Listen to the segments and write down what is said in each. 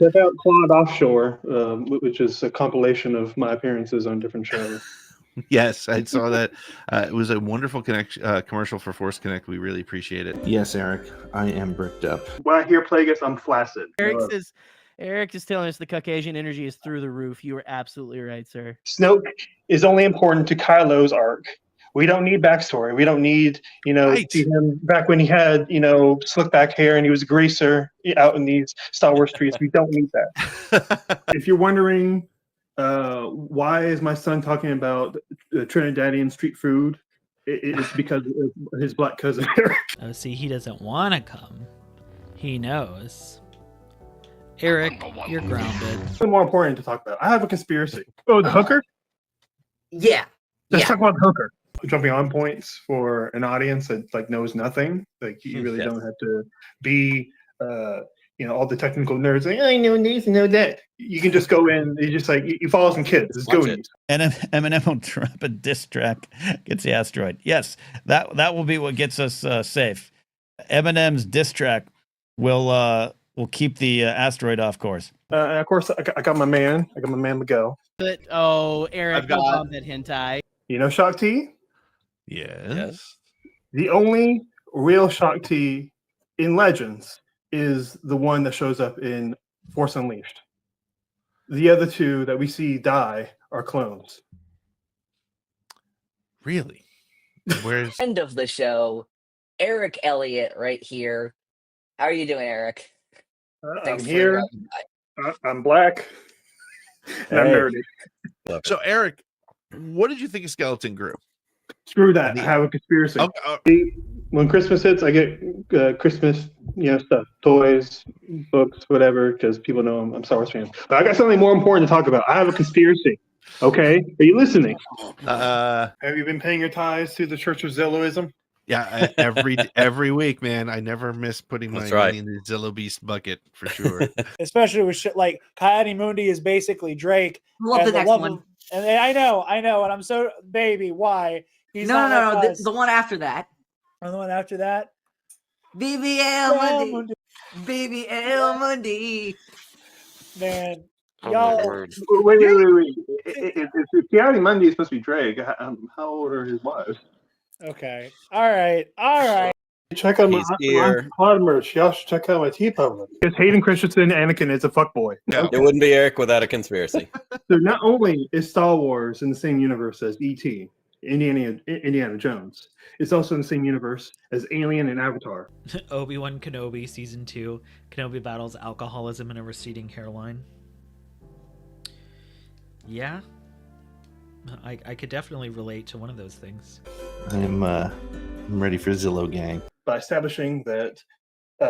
Check out Klaud Offshore, which is a compilation of my appearances on different shows. Yes, I saw that. It was a wonderful commercial for Force Connect. We really appreciate it. Yes, Eric, I am bricked up. When I hear Plagueis, I'm flaccid. Eric is telling us the Caucasian energy is through the roof. You are absolutely right, sir. Snoke is only important to Kylo's arc. We don't need backstory. We don't need, see him back when he had, slick back hair and he was a greaser out in these Star Wars streets. We don't need that. If you're wondering why is my son talking about Trinidadian street food, it's because of his black cousin Eric. Oh, see, he doesn't want to come. He knows. Eric, you're grounded. What's more important to talk about? I have a conspiracy. Oh, the hooker? Yeah. Let's talk about the hooker. Jumping on points for an audience that knows nothing. Like you really don't have to be all the technical nerds like, I know this, know that. You can just go in, you just you follow some kids. It's good. And Eminem will drop a diss track against the asteroid. Yes, that will be what gets us safe. Eminem's diss track will keep the asteroid off course. And of course, I got my man. I got my man Miguel. But Eric, don't call that hentai. You know Shock T? Yes. The only real Shock T in Legends is the one that shows up in Force Unleashed. The other two that we see die are clones. Really? Where's End of the show? Eric Elliott right here. How are you doing, Eric? I'm here. I'm black. And I'm nerdy. So, Eric, what did you think of Skeleton Crew? Screw that. I have a conspiracy. Okay. When Christmas hits, I get Christmas, stuff, toys, books, whatever, because people know I'm a Star Wars fan. But I got something more important to talk about. I have a conspiracy. Okay, are you listening? Have you been paying your tithes to the Church of Zilloism? Yeah, every week, man. I never miss putting my money in the Zillow Beast bucket for sure. Especially with shit like Coyote Mundi is basically Drake. Love the next one. And I know, and I'm so baby. Why? He's no. The one after that. And the one after that. BBL Mundi. BBL Mundi. Man, y'all. Wait. If Coyote Mundi is supposed to be Drake, how old are his wives? Okay. All right. Check out my Klaud merch. Y'all should check out my TeePublic. Because Hayden Christensen, Anakin is a fuckboy. No. It wouldn't be Eric without a conspiracy. So not only is Star Wars in the same universe as E.T., Indiana Jones, it's also in the same universe as Alien and Avatar. Obi-Wan Kenobi Season 2. Kenobi battles alcoholism and a receding hairline. Yeah. I could definitely relate to one of those things. I'm ready for Zillow gang. By establishing that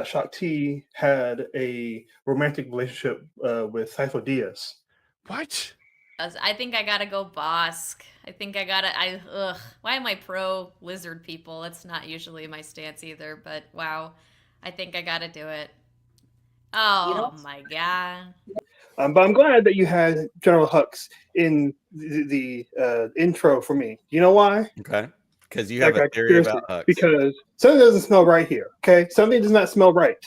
Shock T had a romantic relationship with Sifo Dyas. What? I think I gotta go Bosk. Why am I pro lizard people? That's not usually my stance either, but wow. I think I gotta do it. Oh my god. But I'm glad that you had General Hux in the intro for me. You know why? Okay. Because you have a theory about Hux. Because something doesn't smell right here. Okay? Something does not smell right.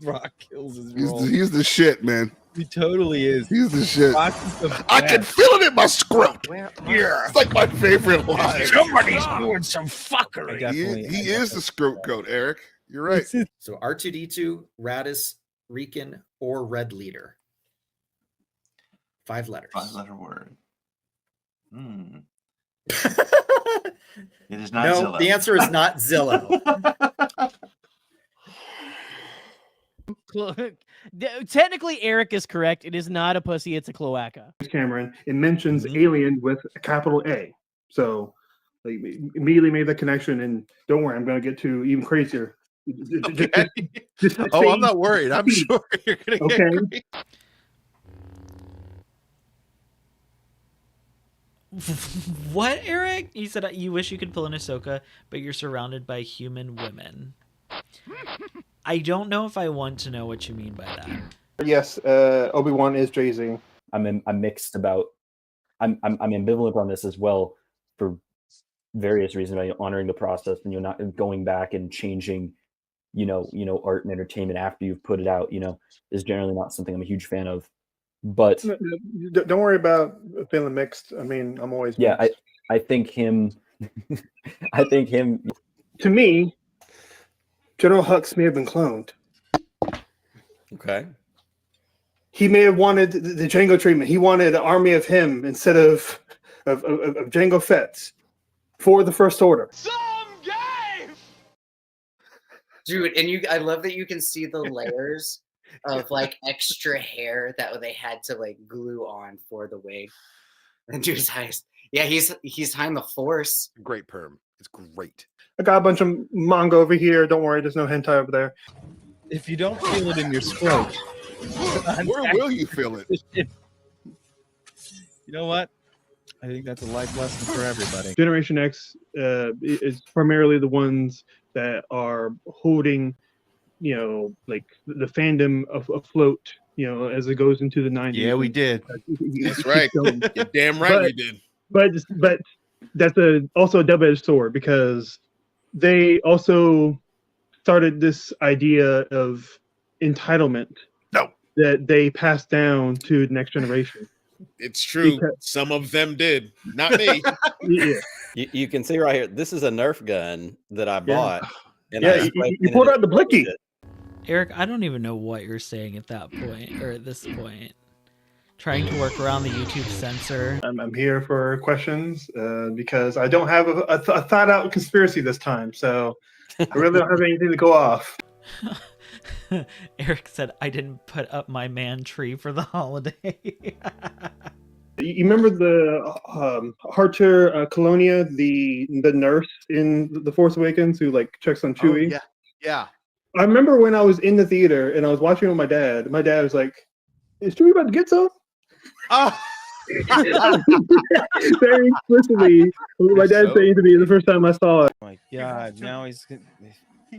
Brock kills his role. He's the shit, man. He totally is. He's the shit. I can feel it in my scrot. Yeah. It's like my favorite line. Somebody's doing some fuckery. He is the scrote goat, Eric. You're right. So R2D2, Radis, Rican, or Red Leader. 5 letters. 5-letter word. It is not Zillow. The answer is not Zillow. Technically, Eric is correct. It is not a pussy. It's a cloaca. Cameron, it mentions alien with a capital A. So they immediately made the connection. And don't worry, I'm going to get to even crazier. Okay. I'm not worried. I'm sure you're going to get crazy. What, Eric? You said you wish you could pull an Ahsoka, but you're surrounded by human women. I don't know if I want to know what you mean by that. Yes, Obi-Wan is Jay-Z. I'm mixed about. I'm ambivalent on this as well for various reasons. By honoring the process and you're not going back and changing art and entertainment after you've put it out, is generally not something I'm a huge fan of. But Don't worry about feeling mixed. I mean, I'm always yeah, mixed. I think him. To me, General Hux may have been cloned. Okay. He may have wanted the Django treatment. He wanted an army of him instead of Django Fett's for the First Order. Dude, and I love that you can see the layers of like extra hair that they had to like glue on for the wig. And dude's eyes. Yeah, he's behind the Force. Great perm. It's great. I got a bunch of manga over here. Don't worry, there's no hentai over there. If you don't feel it in your scrote, where will you feel it? You know what? I think that's a life lesson for everybody. Generation X is primarily the ones that are holding, like the fandom afloat, as it goes into the 90s. Yeah, we did. That's right. You're damn right we did. But that's also a double-edged sword, because they also started this idea of entitlement that they passed down to the next generation. It's true. Some of them did. Not me. Yeah. You can see right here. This is a Nerf gun that I bought. And Yeah, you pulled out the blicky. Eric, I don't even know what you're saying at that point, or at this point. Trying to work around the YouTube censor. I'm here for questions because I don't have a thought-out conspiracy this time, so I really don't have anything to go off. Eric said, I didn't put up my man tree for the holiday. You remember the Harter Colonia, the nurse in The Force Awakens who like checks on Chewie? Oh, yeah. I remember when I was in the theater and I was watching with my dad. My dad was like, "Is Chewie about to get some?" Oh. Very explicitly, my dad saying to me the first time I saw it. Oh my God! Now he's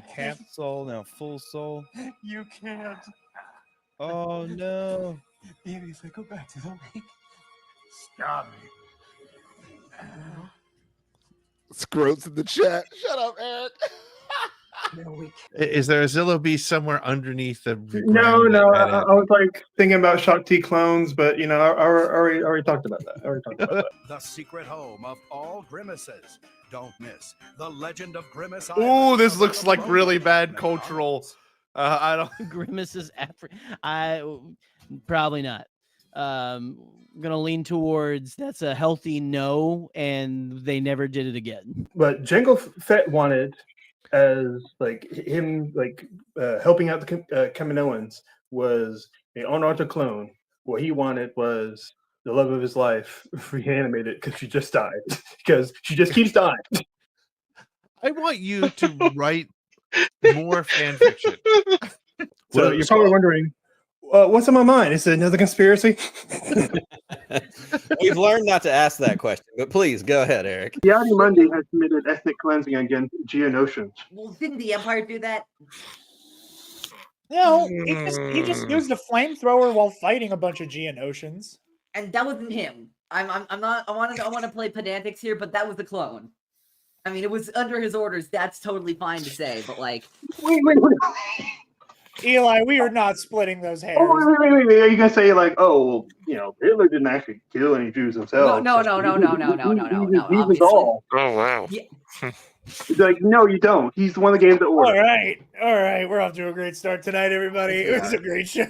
half soul, now full soul. You can't. Oh no! Baby, go back to the lake. Stop me. Scroats in the chat. Shut up, Eric. Is there a Zillow Beast somewhere underneath the? No. I was like thinking about Shakti clones, but I already talked about that. The secret home of all grimaces. Don't miss the Legend of Grimace. Oh, this looks like really bad cultural. I don't. Grimace's probably not. I'm gonna lean towards that's a healthy no, and they never did it again. But Jango Fett wanted, as like him helping out the Kaminoans, was an unaltered clone. What he wanted was the love of his life reanimated because she just died. Because she just keeps dying. I want you to write more fan fiction. So you're probably wondering, what's on my mind? Is it another conspiracy? We've learned not to ask that question, but please go ahead, Eric. Yadi Mundi has committed ethnic cleansing against Geonosians. Well, didn't the Empire do that? No, he just used a flamethrower while fighting a bunch of Geonosians. And that wasn't him. I'm not. I want to play pedantics here, but that was the clone. I mean, it was under his orders. That's totally fine to say, but like, wait. Eli, we are not splitting those hairs. Oh, wait. Are you gonna say like, oh, well, Hitler didn't actually kill any Jews himself? No. He was all. Oh wow. Yeah. He's like, no, you don't. He's the one that gave the order. All right. We're off to a great start tonight, everybody. It was a great show.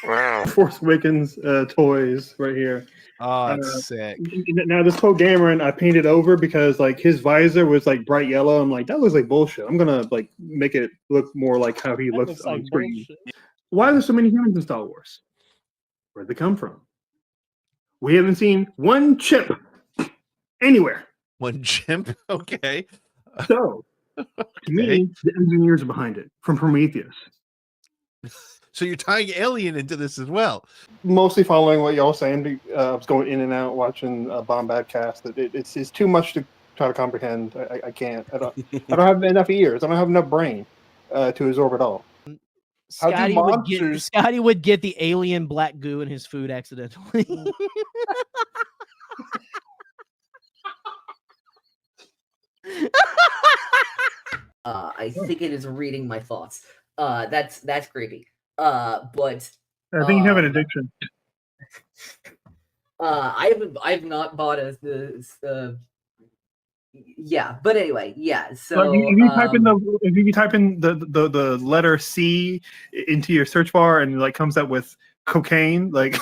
Wow. Force Awakens toys right here. Oh, it's sick. Now this whole Gameron I painted over because like his visor was like bright yellow. I'm like, that looks like bullshit. I'm gonna like make it look more like how he looks on screen. Bullshit. Why are there so many humans in Star Wars? Where'd they come from? We haven't seen one chimp anywhere. One chimp? Okay. So to me, the engineers are behind it from Prometheus. So you're tying Alien into this as well. Mostly following what y'all saying. I was going in and out watching Bombadcast. It's too much to try to comprehend. I can't. I don't have enough ears. I don't have enough brain to absorb it all. Scotty would get the alien black goo in his food accidentally. I think it is reading my thoughts. That's creepy. But I think you have an addiction. I've not bought yeah, but anyway, yeah. So Like if you type in the letter C into your search bar and like comes up with cocaine, like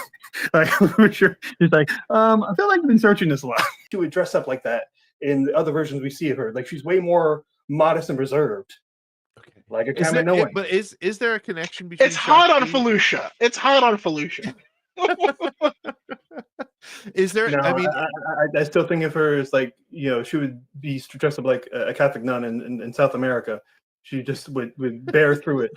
I'm sure it's like I feel like I've been searching this a lot. She would dress up like that in the other versions we see of her. Like she's way more modest and reserved. Okay. Like a kind of knowing. But is there a connection between? It's hot on Felucia. It's hot on Felucia. Is there? No, I mean, I still think of her as like, you know, she would be dressed up like a Catholic nun in South America. She just would bear through it.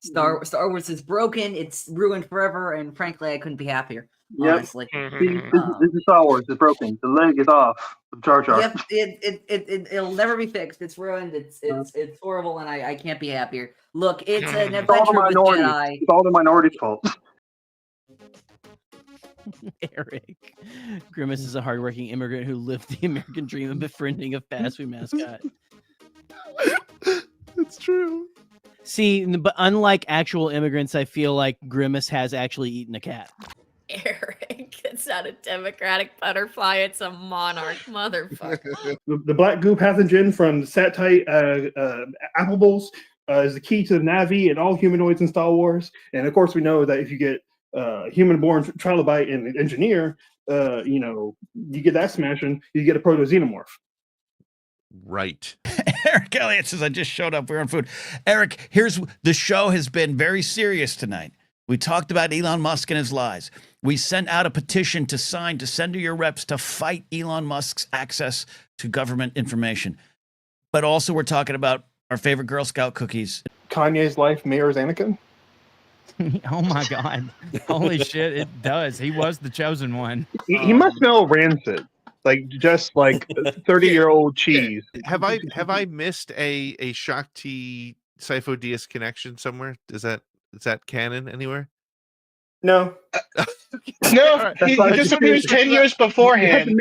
Star Wars is broken. It's ruined forever, and frankly, I couldn't be happier. Yep. Honestly, See, this is Star Wars. It's broken. The leg is off. Jar Jar. Yep, it'll never be fixed. It's ruined. It's horrible, and I can't be happier. Look, it's an adventure with Jedi. It's all the minorities' fault. Eric. Grimace is a hardworking immigrant who lived the American dream of befriending a fast food mascot. It's true. See, but unlike actual immigrants, I feel like Grimace has actually eaten a cat. Eric, it's not a democratic butterfly, it's a monarch, motherfucker. The black goo pathogen from Satite apple bowls is the key to the Navi and all humanoids in Star Wars. And of course, we know that if you get human-born trilobite and engineer, you know, you get that smashing, you get a proto-xenomorph. Right. Eric Elliott says, I just showed up. We're on food. Eric, the show has been very serious tonight. We talked about Elon Musk and his lies. We sent out a petition to send to your reps to fight Elon Musk's access to government information. But also we're talking about our favorite Girl Scout cookies. Kanye's life mirrors Anakin? Oh my God. Holy shit, it does. He was the chosen one. He must smell rancid. Like just like 30-year-old cheese. Have I missed a Shakti Sifo Dyas connection somewhere? Is that canon anywhere? No. No, Right. he just appears 10 years beforehand.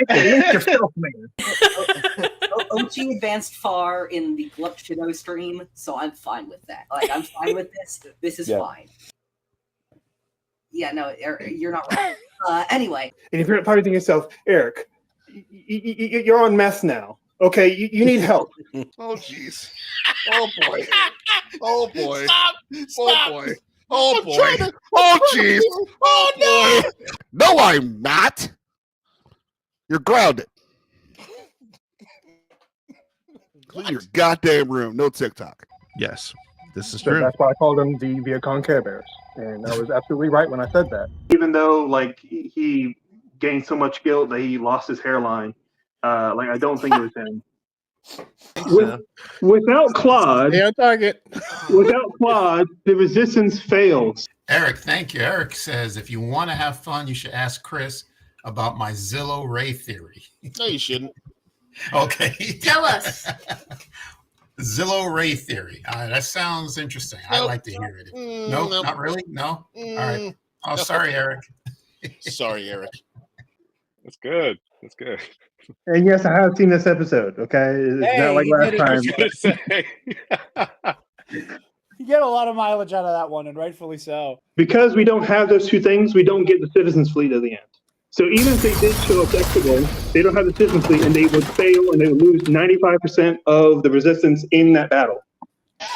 OG advanced far in the Glup Shadow stream, so I'm fine with that. Like, I'm fine with this. This is fine. Yeah, no, you're not right. Anyway. And if you're probably thinking to yourself, Eric, you're on meth now. Okay, you need help. Oh, jeez. Oh, boy. Oh, boy. Stop. Oh, boy. Oh, boy. Oh, jeez. Oh, boy. No, I'm not. You're grounded. Clean your goddamn room. No TikTok. Yes, this is So true. that's why I called them the Viacom Care Bears. And I was absolutely right when I said that. Even though, like, he gained so much guilt that he lost his hairline, like, I don't think it was him. Without Klaud, without Klaud, the resistance fails. Eric, thank you. Eric says, if you want to have fun, you should ask Chris about my Zillow Ray theory. No, you shouldn't. Okay. Tell us. Zillow Ray theory. That sounds interesting. I'd like to hear it. No, nope. Not really? No? All right. Oh, sorry, Eric. Sorry, Eric. That's good. That's good. And yes, I have seen this episode. Okay, it's not like last time. You get a lot of mileage out of that one, and rightfully so. Because we don't have those two things, we don't get the Citizens Fleet at the end. So even if they did show up Exegol, they don't have the Citizens Fleet, and they would fail, and they would lose 95% of the resistance in that battle.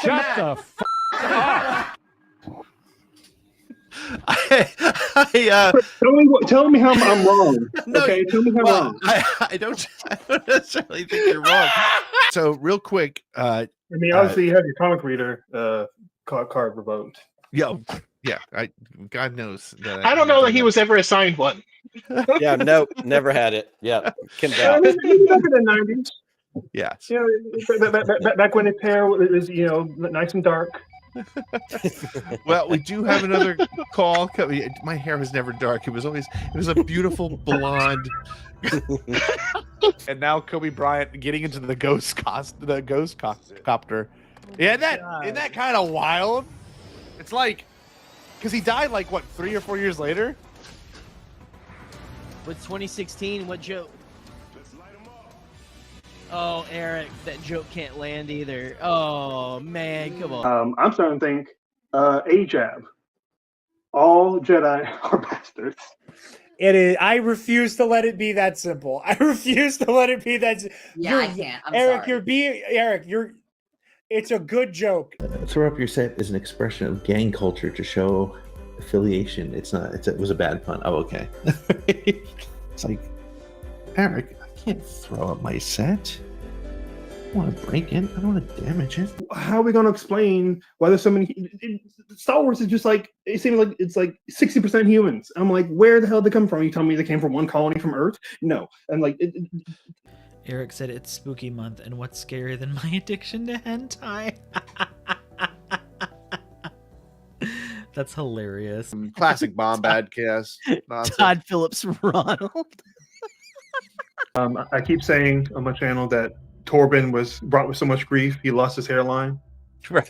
Shut the f up. Tell me how I'm wrong. Okay, tell me how I'm wrong. I don't necessarily think you're wrong. So real quick, I mean, obviously you have your comic reader card revoked. Yeah. God knows that I don't know that he was ever assigned one. Yeah, nope, never had it. Yeah, can I mean, maybe back in the 90s. Yes. You know, back when his hair was, you know, nice and dark. Well, we do have another call. My hair was never dark. It was a beautiful blonde. And now Kobe Bryant getting into the ghost copter. Yeah, isn't that kind of wild? It's like, because he died like what, 3 or 4 years later. With 2016, what Joe? Oh, Eric, that joke can't land either. Oh man, come on. I'm starting to think AJAB. All Jedi are bastards. It is. I refuse to let it be that simple. I refuse to let it be that. Yeah, I can't. I'm Eric, sorry. Eric. It's a good joke. Throw up your set is an expression of gang culture to show affiliation. It was a bad pun. Oh, okay. It's like, Eric, I can't throw up my set. I don't want to break it. I don't want to damage it. How are we going to explain why there's so many? Star Wars is just like, it seems like it's like 60% humans. I'm like, where the hell did they come from? You tell me they came from one colony from Earth? No. And like, Eric said it's spooky month, and what's scarier than my addiction to hentai? That's hilarious. Classic Bombadcast. Todd Phillips Ronald. I keep saying on my channel that Torben was brought with so much grief he lost his hairline. Right.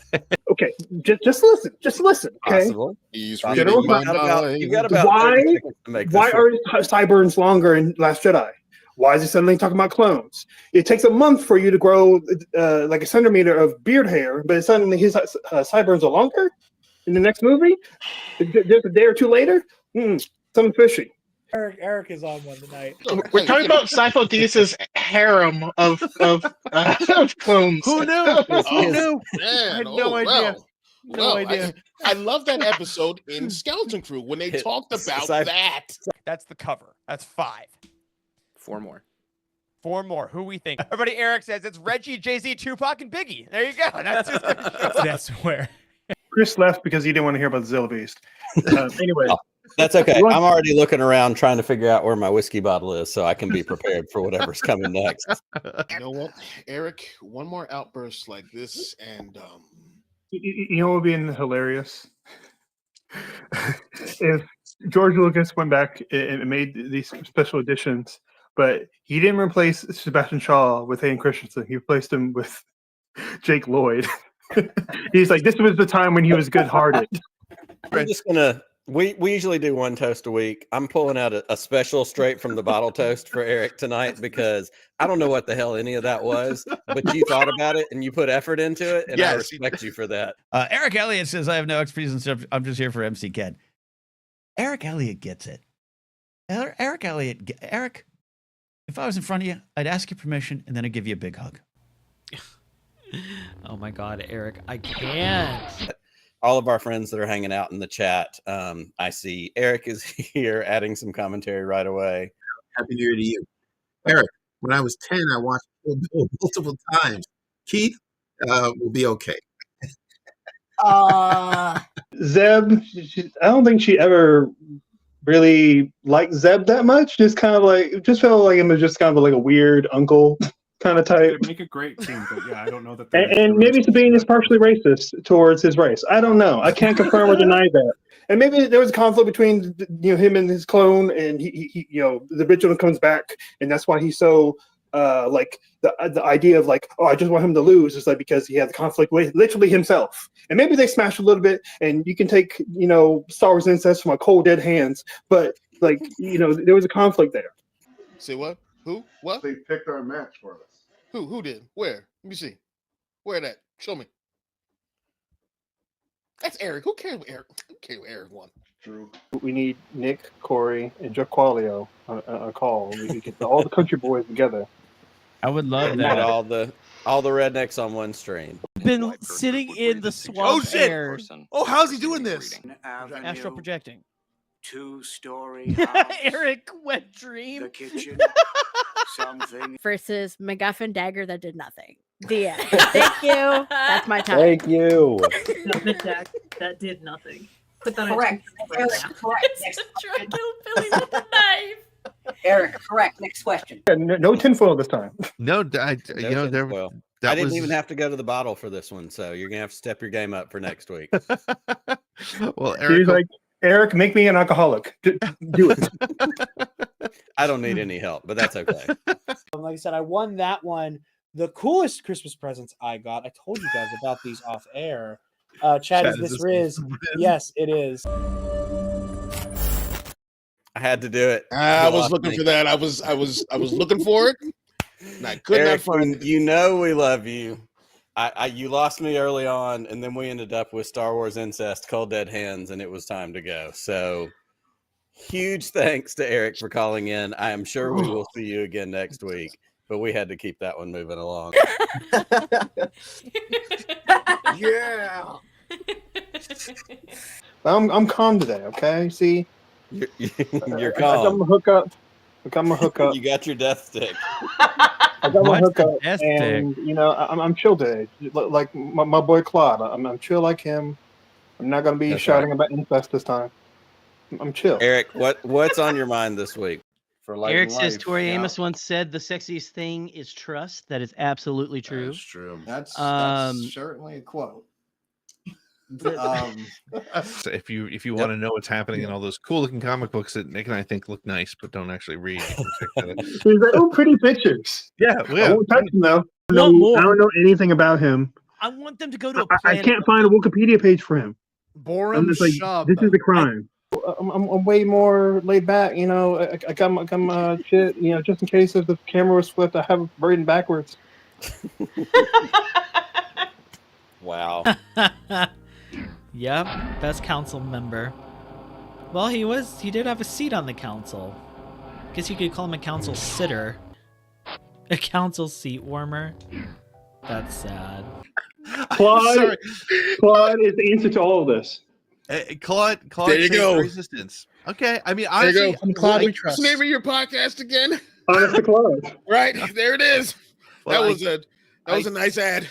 Okay, just listen. Just listen. Okay. Possible. He's General, reading You've got about why 30 seconds to make this why work. are sideburns longer in Last Jedi? Why is he suddenly talking about clones? It takes a month for you to grow like a centimeter of beard hair, but suddenly his sideburns are longer in the next movie. Just a day or two later, something fishy. Eric is on one tonight. We're talking about Sifo-Dyas' harem of clones. Who knew? Who knew? Man, I had no idea. No idea. I love that episode in Skeleton Crew when they talked about that. That's the cover. That's 5. 4 more. 4 more. Who we think? Everybody, Eric says it's Reggie, Jay-Z, Tupac, and Biggie. There you go. That's just That's where. Chris left because he didn't want to hear about the Zilla Beast. Anyway. Oh, that's okay. I'm already looking around trying to figure out where my whiskey bottle is so I can be prepared for whatever's coming next. You know what, Eric? One more outburst like this, and You know what would be hilarious? If George Lucas went back and made these special editions, but he didn't replace Sebastian Shaw with Hayden Christensen. He replaced him with Jake Lloyd. He's like, this was the time when he was good-hearted. I'm just gonna. We usually do one toast a week. I'm pulling out a special straight from the bottle toast for Eric tonight because I don't know what the hell any of that was, but you thought about it and you put effort into it, and I respect you for that. Eric Elliott says, I have no expertise. I'm just here for MC Ken. Eric Elliott gets it. Eric, if I was in front of you, I'd ask your permission and then I'd give you a big hug. Oh my God, Eric, I can't. All of our friends that are hanging out in the chat, I see Eric is here adding some commentary right away. Happy New Year to you. Eric, when I was 10, I watched Kill Bill multiple times. Keith will be okay. Zeb, I don't think she ever really liked Zeb that much. Just kind of like, just felt like him as just kind of like a weird uncle kind of type. Make a great team, but yeah, I don't know that. And maybe Sabine is partially racist towards his race. I don't know. I can't confirm or deny that. And maybe there was a conflict between him and his clone, and he the original comes back, and that's why he's so like the idea of like, oh, I just want him to lose is like because he had the conflict with literally himself. And maybe they smashed a little bit, and you can take Star Wars incest from a cold dead hands, but like there was a conflict there. Say what? Who? What? They picked our match for us. Who did? Where? Let me see. Where that? Show me. That's Eric. Who cares what Eric? Who cares what Eric won? True. We need Nick, Corey, and Joe Qualio on a call. We get all the country boys together. I would love And that. all the rednecks on one stream. Been sitting in the swamp air. Oh, how's he doing this? Astral projecting. 2-story Eric, wet dream. The kitchen. Something. Versus MacGuffin dagger that did nothing. The end. Thank you. That's my time. Thank you. That did nothing. Put that Correct. on Eric, correct. Next question. Eric, correct. Next question. Yeah, no tinfoil this time. No, I didn't even have to go to the bottle for this one, so you're gonna have to step your game up for next week. Well, He's like, Eric, make me an alcoholic. Do it. I don't need any help, but that's okay. Like I said, I won that one. The coolest Christmas presents I got, I told you guys about these off air. Chad, is this Riz? Yes, it is. I had to do it. I was looking for that. I was looking for it. I could not Eric, find you know we love you. You lost me early on, and then we ended up with Star Wars Incest, Cold Dead Hands, and it was time to go. So huge thanks to Eric for calling in. I am sure we will see you again next week, but we had to keep that one moving along. Yeah. I'm calm today. Okay, see, You're I got calm. my hookup. I got my hookup. You got your death stick. I got my What's the hookup, death and I'm chill today. Like my boy Klaud, I'm chill like him. I'm not gonna be That's shouting right. about incest this time. I'm chill. Eric, what's on your mind this week? For light Eric and says life, Tori yeah. Amos once said the sexiest thing is trust. That is absolutely true. That's true. That's certainly a quote. So if you want to know what's happening in all those cool looking comic books that Nick and I think look nice but don't actually read, you can check that out. He's like, oh, pretty pictures. Yeah. I won't touch him though. I don't know anything about him. I want them to go to a I planet. can't find a Wikipedia page for him. Borum I'm just like, Shub. this is a crime. I'm way more laid back, you know. I got my shit, you know, just in case if the camera was flipped, I have it written backwards. Wow. Yep, best council member. Well, he did have a seat on the council. Guess you could call him a council sitter. A council seat warmer. That's sad. Claude is the answer to all of this. Claude There you saved go. resistance. Okay, I mean, There you honestly, go. I'm Claude we What's trust. the name of your podcast again? Honest to Claude. Right there it is. Well, That was a nice ad.